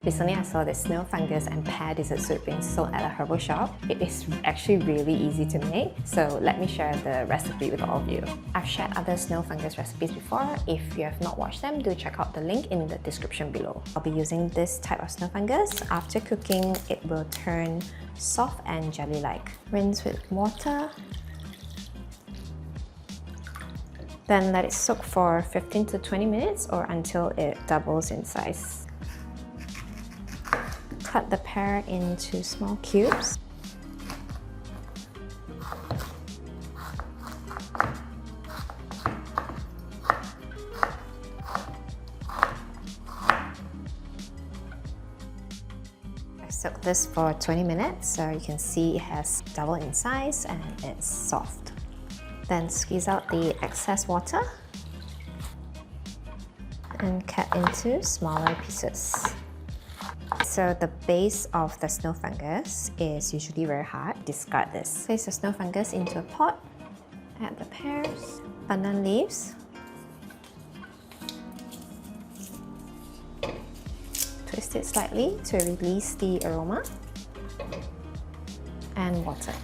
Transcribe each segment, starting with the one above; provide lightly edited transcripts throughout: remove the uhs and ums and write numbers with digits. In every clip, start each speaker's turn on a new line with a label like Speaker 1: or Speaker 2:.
Speaker 1: Recently, I saw this snow fungus and pear dessert soup being sold at a herbal shop. It is actually really easy to make, so let me share the recipe with all of you. I've shared other snow fungus recipes before. If you have not watched them, do check out the link in the description below. I'll be using this type of snow fungus. After cooking, it will turn soft and jelly-like. Rinse with water. Then let it soak for 15 to 20 minutes or until it doubles in size. Cut the pear into small cubes. I soaked this for 20 minutes, so you can see it has doubled in size and it's soft. Then squeeze out the excess water and cut into smaller pieces. So the base of the snow fungus is usually very hard. Discard this. Place the snow fungus into a pot. Add the pears, pandan leaves, twist it slightly to release the aroma, and water.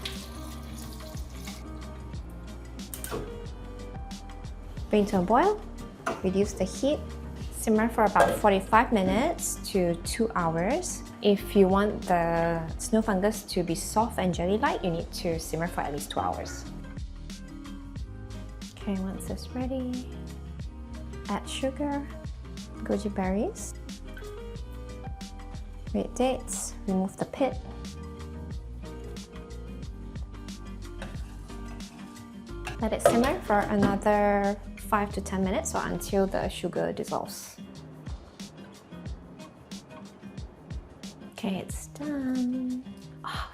Speaker 1: Bring to a boil, reduce the heat, simmer for about 45 minutes to 2 hours. If you want the snow fungus to be soft and jelly-like, you need to simmer for at least 2 hours. Okay, once it's ready, add sugar, goji berries, red dates, remove the pit, let it simmer for another 5 to 10 minutes or until the sugar dissolves. Okay, it's done. Oh,